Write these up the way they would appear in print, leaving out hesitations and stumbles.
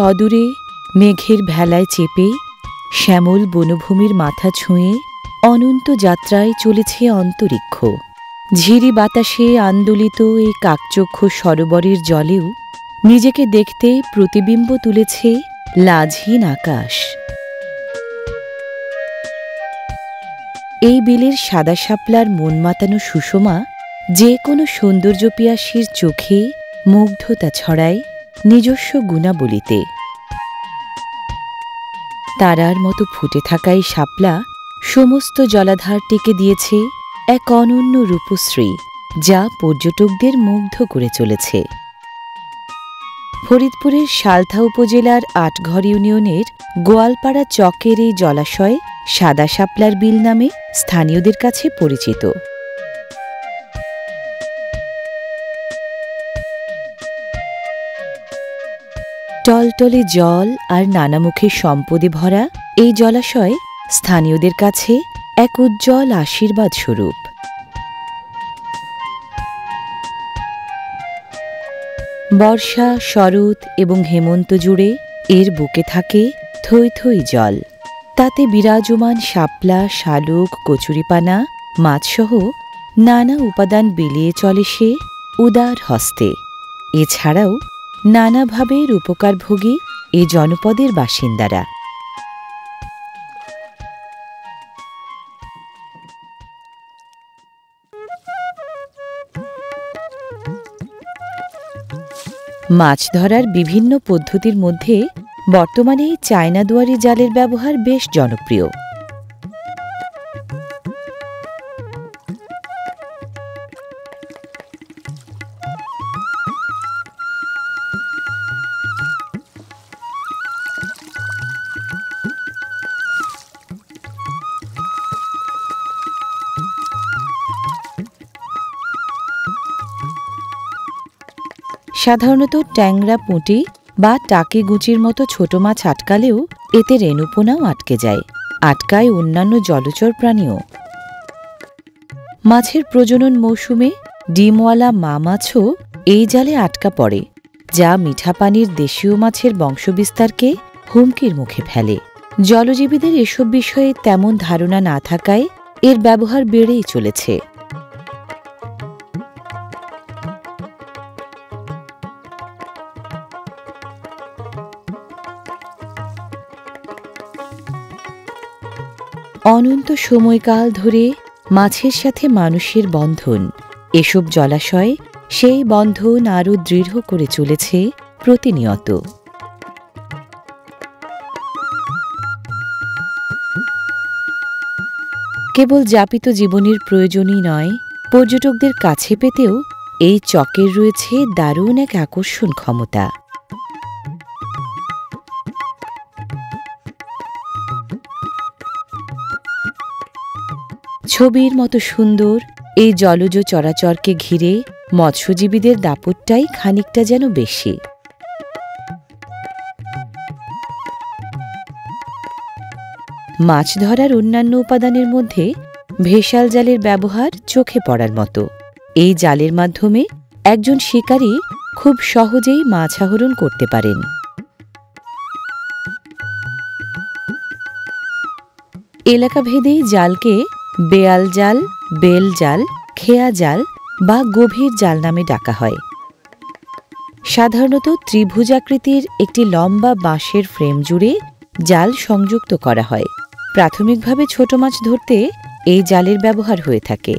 অদূরে মেঘের ভেলায় চেপে শ্যামল বনভূমির মাথা ছুঁয়ে অনন্ত যাত্রায় চলেছে অন্তরিক্ষ। ঝিরি বাতাসে আন্দোলিত এই কাকচক্ষু সরোবরের জলেও নিজেকে দেখতে প্রতিবিম্ব তুলেছে লাজহীন আকাশ। এই বিলের সাদা শাপলার মন মাতানো সুষমা যে কোনো সৌন্দর্য পিয়াসীর চোখে মুগ্ধতা ছড়ায় নিজস্ব গুণাবলিতে। তারার মতো ফুটে থাকা এই শাপলা সমস্ত জলাধারটিকে দিয়েছে এক অনন্য রূপশ্রী, যা পর্যটকদের মুগ্ধ করে চলেছে। ফরিদপুরের সালথা উপজেলার আটঘর ইউনিয়নের গোয়ালপাড়া চকের এই জলাশয় সাদা শাপলার বিল নামে স্থানীয়দের কাছে পরিচিত। টলটলে জল আর নানামুখী সম্পদে ভরা এই জলাশয় স্থানীয়দের কাছে এক উজ্জ্বল আশীর্বাদ স্বরূপ। বর্ষা, শরৎ এবং হেমন্ত জুড়ে এর বুকে থাকে থই থই জল। তাতে বিরাজমান শাপলা, শালুক, কচুরিপানা, মাছসহ নানা উপাদান বিলিয়ে চলে সে উদার হস্তে। এছাড়াও নানাভাবে উপকারভোগী এ জনপদের বাসিন্দারা। মাছ ধরার বিভিন্ন পদ্ধতির মধ্যে বর্তমানে এই চায়না দুয়ারি জালের ব্যবহার বেশ জনপ্রিয়। সাধারণত ট্যাংরা, পুঁটি বা টাকি গুচির মতো ছোট মাছ আটকালেও এতে রেণুপোনাও আটকে যায়। আটকায় অন্যান্য জলচর প্রাণীও। মাছের প্রজনন মৌসুমে ডিমওয়ালা মা মাছও এই জালে আটকা পড়ে, যা মিঠা পানির দেশীয় মাছের বংশবিস্তারকে হুমকির মুখে ফেলে। জলজীবীদের এসব বিষয়ে তেমন ধারণা না থাকায় এর ব্যবহার বেড়েই চলেছে। অনন্ত সময়কাল ধরে মাছের সাথে মানুষের বন্ধন, এসব জলাশয় সেই বন্ধন আরও দৃঢ় করে চলেছে প্রতিনিয়ত। কেবল যাপিত জীবনের প্রয়োজনই নয়, পর্যটকদের কাছে পেতেও এই চকের রয়েছে দারুণ এক আকর্ষণ ক্ষমতা। ছবির মতো সুন্দর এই জলজ চরাচরকে ঘিরে মৎস্যজীবীদের দাপটটাই খানিকটা যেন বেশি। মাছ ধরার অন্যান্য উপাদানের মধ্যে ভেসাল জালের ব্যবহার চোখে পড়ার মতো। এই জালের মাধ্যমে একজন শিকারী খুব সহজেই মাছ আহরণ করতে পারেন। এলাকাভেদেই জালকে বেয়াল জাল, বেল জাল, খেয়া জাল বা গভীর জাল নামে ডাকা হয়। সাধারণত ত্রিভুজাকৃতির একটি লম্বা বাঁশের ফ্রেম জুড়ে জাল সংযুক্ত করা হয়। প্রাথমিকভাবে ছোট মাছ ধরতে এই জালের ব্যবহার হয়ে থাকে।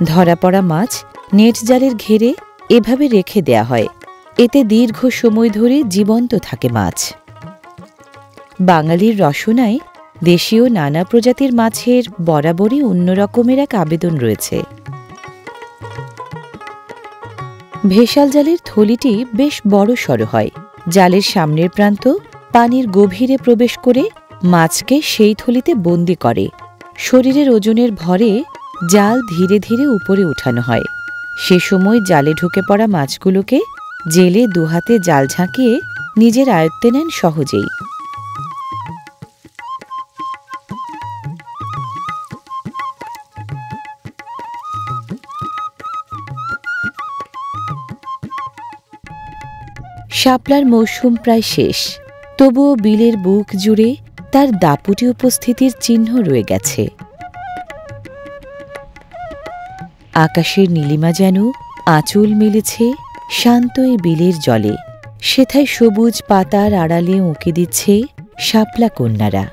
ধরা পড়া মাছ নেট জালের ঘেরে এভাবে রেখে দেয়া হয়। এতে দীর্ঘ সময় ধরে জীবন্ত থাকে মাছ। বাঙালির রসনায় দেশীয় নানা প্রজাতির মাছের বরাবরই অন্যরকমের এক আবেদন রয়েছে। ভেসাল জালের থলিটি বেশ বড় সড়ো হয়। জালের সামনের প্রান্ত পানির গভীরে প্রবেশ করে মাছকে সেই থলিতে বন্দি করে। শরীরের ওজনের ভরে জাল ধীরে ধীরে উপরে উঠানো হয়। সে সময় জালে ঢুকে পড়া মাছগুলোকে জেলে দুহাতে জাল ঝাঁকিয়ে নিজের আয়ত্তে নেন সহজেই। শাপলার মৌসুম প্রায় শেষ, তবুও বিলের বুক জুড়ে তার দাপুটে উপস্থিতির চিহ্ন রয়ে গেছে। আকাশের নীলিমা যেন আঁচল মেলেছে শান্ত এই বিলের জলে, সেথায় সবুজ পাতার আড়ালে উঁকি দিচ্ছে শাপলা কন্যারা।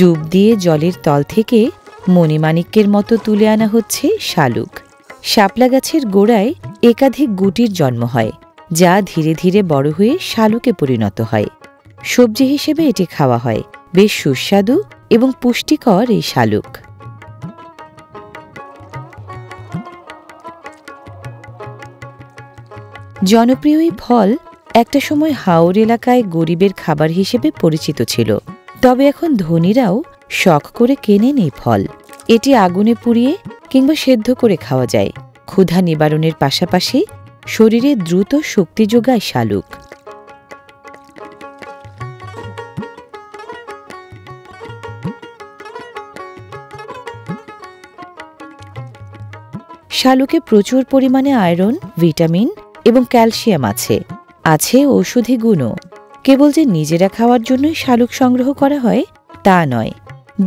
ডুব দিয়ে জলের তল থেকে মণিমাণিক্যের মতো তুলে আনা হচ্ছে শালুক। শাপলা গাছের গোড়ায় একাধিক গুটির জন্ম হয়, যা ধীরে ধীরে বড় হয়ে শালুকে পরিণত হয়। সবজি হিসেবে এটি খাওয়া হয়। বেশ সুস্বাদু এবং পুষ্টিকর এই শালুক। জনপ্রিয় এই ফল একটা সময় হাওর এলাকায় গরিবের খাবার হিসেবে পরিচিত ছিল, তবে এখন ধনীরাও শখ করে কেনেন এই ফল। এটি আগুনে পুড়িয়ে কিংবা সেদ্ধ করে খাওয়া যায়। ক্ষুধা নিবারণের পাশাপাশি শরীরে দ্রুত শক্তি যোগায় শালুক। শালুকে প্রচুর পরিমাণে আয়রন, ভিটামিন এবং ক্যালসিয়াম আছে ঔষধি গুণও। কেবল যে নিজেরা খাওয়ার জন্যই শালুক সংগ্রহ করা হয় তা নয়,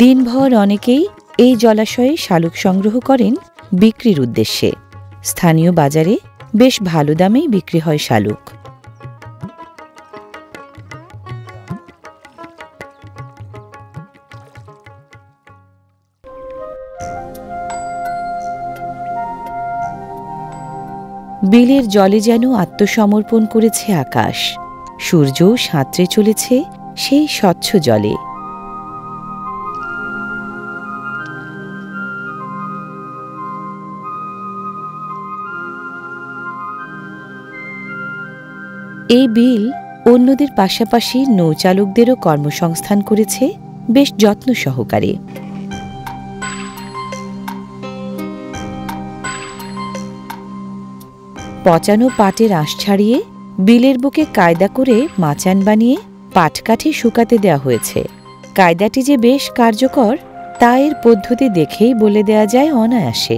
দিনভর অনেকেই এই জলাশয়ে শালুক সংগ্রহ করেন বিক্রির উদ্দেশ্যে। স্থানীয় বাজারে বেশ ভালো দামেই বিক্রি হয় শালুক। বিলের জলে যেন আত্মসমর্পণ করেছে আকাশ। সূর্যও সাঁতরে চলেছে সেই স্বচ্ছ জলে। এই বিল অন্যদের পাশাপাশি নৌচালকদেরও কর্মসংস্থান করেছে বেশ যত্ন সহকারে। পচানো পাটের আঁশ ছাড়িয়ে বিলের বুকে কায়দা করে মাচান বানিয়ে পাটকাঠি শুকাতে দেওয়া হয়েছে। কায়দাটি যে বেশ কার্যকর তা এর পদ্ধতি দেখেই বলে দেয়া যায় অনায়াসে।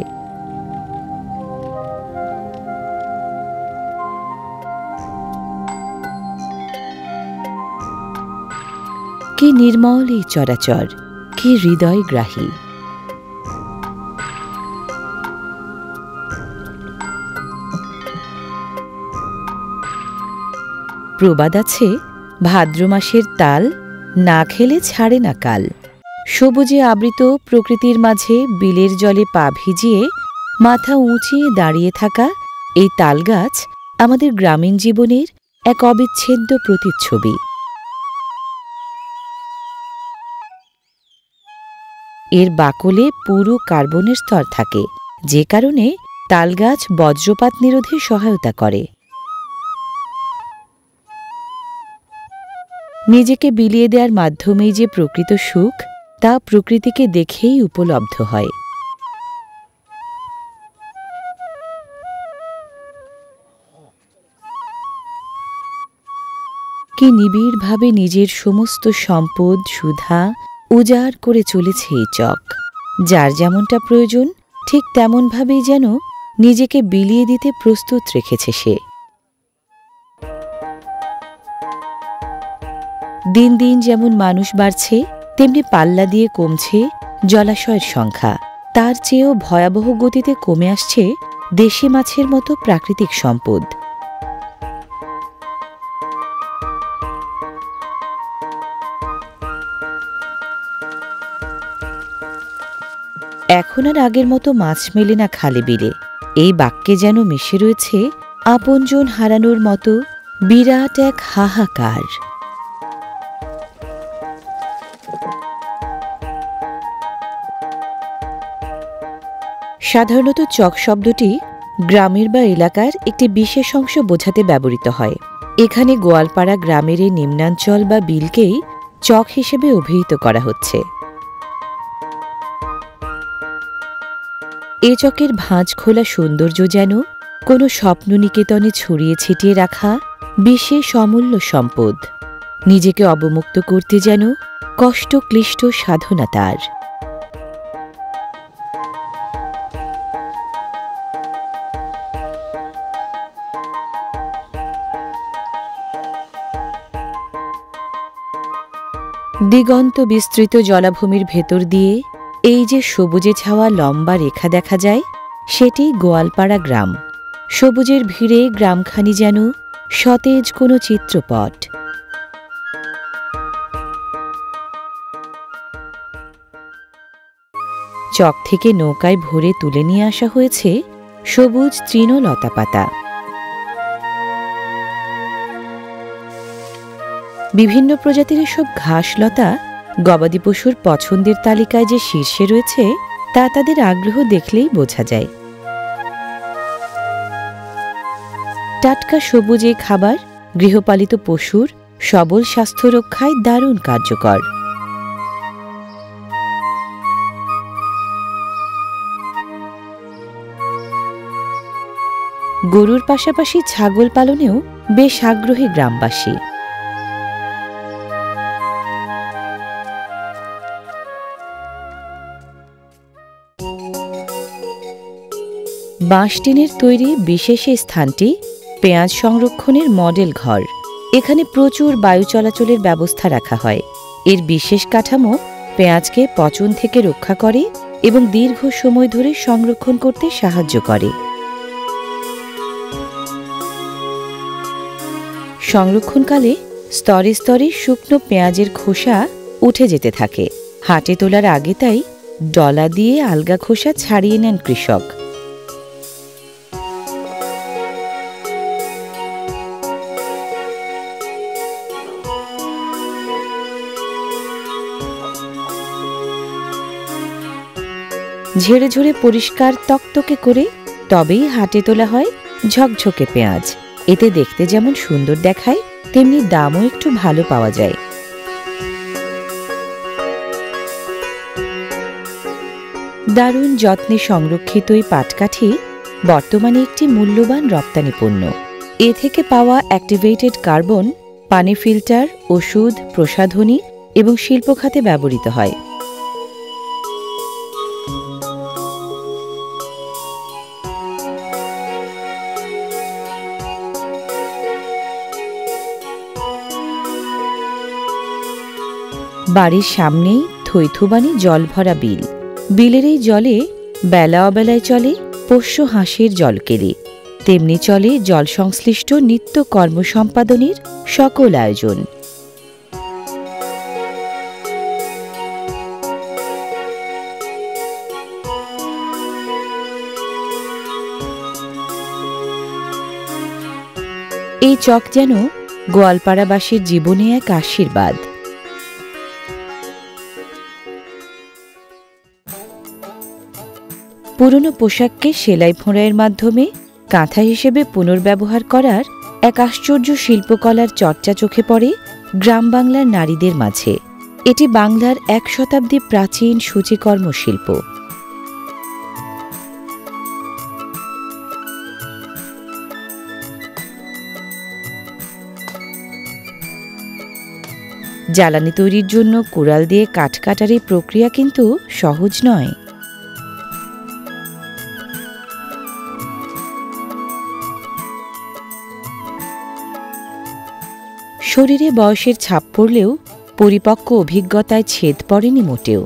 কি নির্মল এই চরাচর, কি হৃদয়গ্রাহী। প্রবাদ আছে, ভাদ্র মাসের তাল না খেলে ছাড়ে না কাল। সবুজে আবৃত প্রকৃতির মাঝে বিলের জলে পা ভিজিয়ে মাথা উঁচিয়ে দাঁড়িয়ে থাকা এই তালগাছ আমাদের গ্রামীণ জীবনের এক অবিচ্ছেদ্য প্রতিচ্ছবি। এর বাকলে পুরো কার্বনের স্তর থাকে, যে কারণে তালগাছ বজ্রপাত নিরোধে সহায়তা করে। নিজেকে বিলিয়ে দেওয়ার মাধ্যমেই যে প্রকৃত সুখ, তা প্রকৃতিকে দেখেই উপলব্ধ হয়। কি নিবিড়ভাবে নিজের সমস্ত সম্পদ সুধা উজাড় করে চলেছে এই চক। যার যেমনটা প্রয়োজন ঠিক তেমনভাবেই যেন নিজেকে বিলিয়ে দিতে প্রস্তুত রেখেছে সে। দিন দিন যেমন মানুষ বাড়ছে, তেমনি পাল্লা দিয়ে কমছে জলাশয়ের সংখ্যা। তার চেয়েও ভয়াবহ গতিতে কমে আসছে দেশি মাছের মতো প্রাকৃতিক সম্পদ। এখন আর আগের মতো মাছ মেলে না খালে বিলে। এই বাক্যে যেন মিশে রয়েছে আপনজন হারানোর মতো বিরাট এক হাহাকার। সাধারণত চক শব্দটি গ্রামের বা এলাকার একটি বিশেষ অংশ বোঝাতে ব্যবহৃত হয়। এখানে গোয়ালপাড়া গ্রামের এই নিম্নাঞ্চল বা বিলকেই চক হিসেবে অভিহিত করা হচ্ছে। এ চকের ভাঁজ খোলা সৌন্দর্য যেন কোনো স্বপ্ননিকেতনে ছড়িয়ে ছিটিয়ে রাখা বিশেষ অমূল্য সম্পদ। নিজেকে অবমুক্ত করতে যেন কষ্ট ক্লিষ্ট সাধনা তার। দিগন্ত বিস্তৃত জলাভূমির ভেতর দিয়ে এই যে সবুজে ছাওয়া লম্বা রেখা দেখা যায়, সেটি গোয়ালপাড়া গ্রাম। সবুজের ভিড়ে গ্রামখানি যেন সতেজ কোনো চিত্রপট। চক থেকে নৌকায় ভরে তুলে নিয়ে আসা হয়েছে সবুজ তৃণলতাপাতা। বিভিন্ন প্রজাতির এসব ঘাসলতা গবাদি পশুর পছন্দের তালিকায় যে শীর্ষে রয়েছে তা তাদের আগ্রহ দেখলেই বোঝা যায়। টাটকা সবুজ এই খাবার গৃহপালিত পশুর সবল স্বাস্থ্য রক্ষায় দারুণ কার্যকর। গরুর পাশাপাশি ছাগল পালনেও বেশ আগ্রহী গ্রামবাসী। বাঁশ টিনের তৈরি বিশেষ এই স্থানটি পেঁয়াজ সংরক্ষণের মডেল ঘর। এখানে প্রচুর বায়ু চলাচলের ব্যবস্থা রাখা হয়। এর বিশেষ কাঠামো পেঁয়াজকে পচন থেকে রক্ষা করে এবং দীর্ঘ সময় ধরে সংরক্ষণ করতে সাহায্য করে। সংরক্ষণকালে স্তরে স্তরে শুকনো পেঁয়াজের খোসা উঠে যেতে থাকে। হাটে তোলার আগে তাই ডলা দিয়ে আলগা খোসা ছাড়িয়ে নেন কৃষক। ঝেড়ে ঝুড়ে পরিষ্কার তকতকে করে তবেই হাটে তোলা হয় ঝকঝকে পেঁয়াজ। এতে দেখতে যেমন সুন্দর দেখায়, তেমনি দামও একটু ভালো পাওয়া যায়। দারুণ যত্নে সংরক্ষিত এই পাটকাঠি বর্তমানে একটি মূল্যবান রপ্তানি পণ্য। এ থেকে পাওয়া অ্যাক্টিভেটেড কার্বন পানি ফিল্টার, ওষুধ, প্রসাধনী এবং শিল্প খাতে ব্যবহৃত হয়। বাড়ির সামনেই থৈথুবানি জল ভরা বিল। বিলের এই জলে বেলা অবেলায় চলে পোষ্য হাঁসের জলকেলি, তেমনি চলে জল সংশ্লিষ্ট নিত্য কর্ম সম্পাদনের সকল আয়োজন। এই চক যেন গোয়ালপাড়াবাসীর জীবনে এক আশীর্বাদ। পুরনো পোশাককে সেলাই ফোঁড়াইয়ের মাধ্যমে কাঁথা হিসেবে পুনর্ব্যবহার করার এক আশ্চর্য শিল্পকলার চর্চা চোখে পড়ে গ্রাম বাংলার নারীদের মাঝে। এটি বাংলার 1 শতাব্দী প্রাচীন সূচিকর্ম শিল্প। জ্বালানি তৈরির জন্য কুড়াল দিয়ে কাঠ কাটার এই প্রক্রিয়া কিন্তু সহজ নয়। শরীরে বয়সের ছাপ পড়লেও পরিপক্ক অভিজ্ঞতায় ছেদ পড়েনি মোটেও।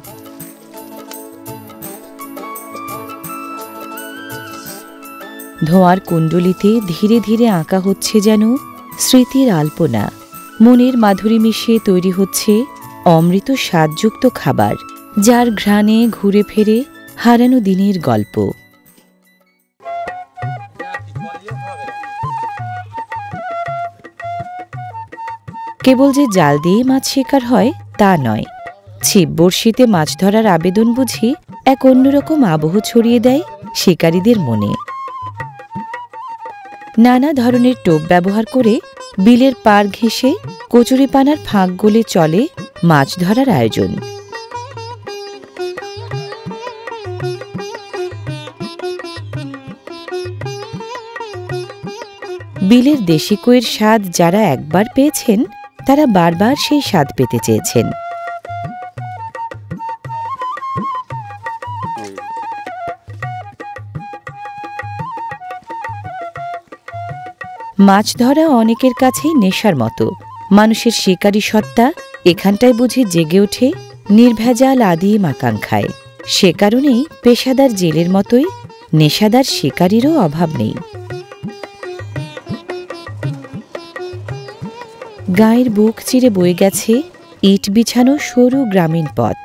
ধোঁয়ার কুণ্ডলিতে ধীরে ধীরে আঁকা হচ্ছে যেন স্মৃতির আলপনা। মনের মাধুরী মিশিয়ে তৈরি হচ্ছে অমৃত স্বাদযুক্ত খাবার, যার ঘ্রাণে ঘুরে ফেরে হারানো দিনের গল্প। কেবল যে জাল দিয়ে মাছ শিকার হয় তা নয়, ছিপ বড়শিতে মাছ ধরার আবেদন বুঝি এক অন্যরকম আবহ ছড়িয়ে দেয় শিকারীদের মনে। নানা ধরনের টোপ ব্যবহার করে বিলের পাড় ঘেঁষে কচুরিপানার ফাঁক গলে চলে মাছ ধরার আয়োজন। বিলের দেশি কইয়ের স্বাদ যারা একবার পেয়েছেন তারা বারবার সেই স্বাদ পেতে চেয়েছেন। মাছ ধরা অনেকের কাছেই নেশার মতো। মানুষের শিকারী সত্তা এখানটায় বুঝি জেগে ওঠে নির্ভেজাল আদিম আকাঙ্ক্ষায়। সে কারণেই পেশাদার জেলের মতোই নেশাদার শিকারীরও অভাব নেই। গায়ের বুক চিরে বয়ে গেছে ইট বিছানো সরু গ্রামীণ পথ।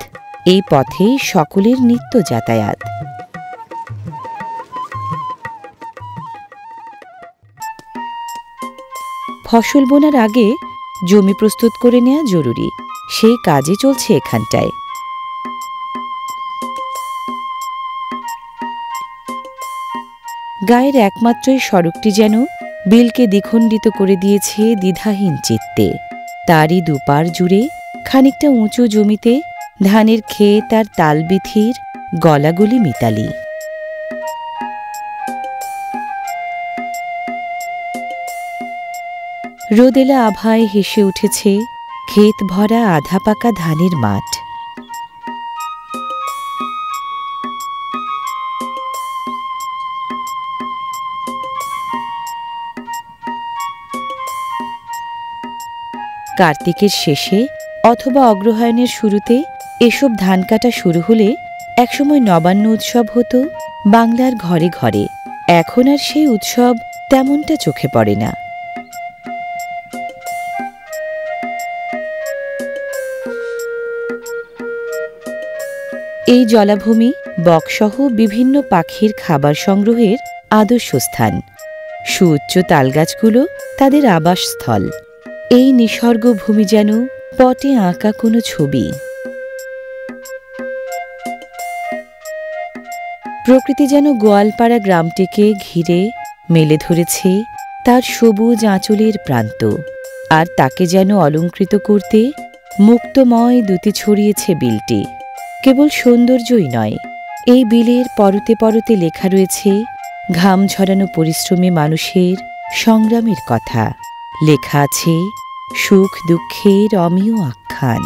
এই পথেই সকলের নিত্য যাতায়াত। ফসল বোনার আগে জমি প্রস্তুত করে নেওয়া জরুরি, সেই কাজই চলছে এখানটায়। গায়ের একমাত্রই সড়কটি যেন বিলকে দ্বিখণ্ডিত করে দিয়েছে দ্বিধাহীন চিত্তে। তারই দুপার জুড়ে খানিকটা উঁচু জমিতে ধানের ক্ষেত আর তালবিথির গলাগলি মিতালি। রোদেলা আভায় হেসে উঠেছে ক্ষেত ভরা আধা পাকা ধানের মাঠ। কার্তিকের শেষে অথবা অগ্রহায়ণের শুরুতে এসব ধান কাটা শুরু হলে একসময় নবান্ন উৎসব হতো বাংলার ঘরে ঘরে। এখন আর সেই উৎসব তেমনটা চোখে পড়ে না। এই জলাভূমি বকসহ বিভিন্ন পাখির খাবার সংগ্রহের আদর্শ স্থান। সুউচ্চ তালগাছগুলো তাদের আবাসস্থল। এই নিসর্গ ভূমি যেন পটে আঁকা কোনো ছবি। প্রকৃতি যেন গোয়ালপাড়া গ্রামটিকে ঘিরে মেলে ধরেছে তার সবুজ আঁচলের প্রান্ত, আর তাকে যেন অলঙ্কৃত করতে মুক্তময় দুতি ছড়িয়েছে বিলটি। কেবল সৌন্দর্যই নয়, এই বিলের পরতে পরতে লেখা রয়েছে ঘাম ঝরানো পরিশ্রমী মানুষের সংগ্রামের কথা। লেখা আছে সুখ দুঃখের অমিয় আখ্যান।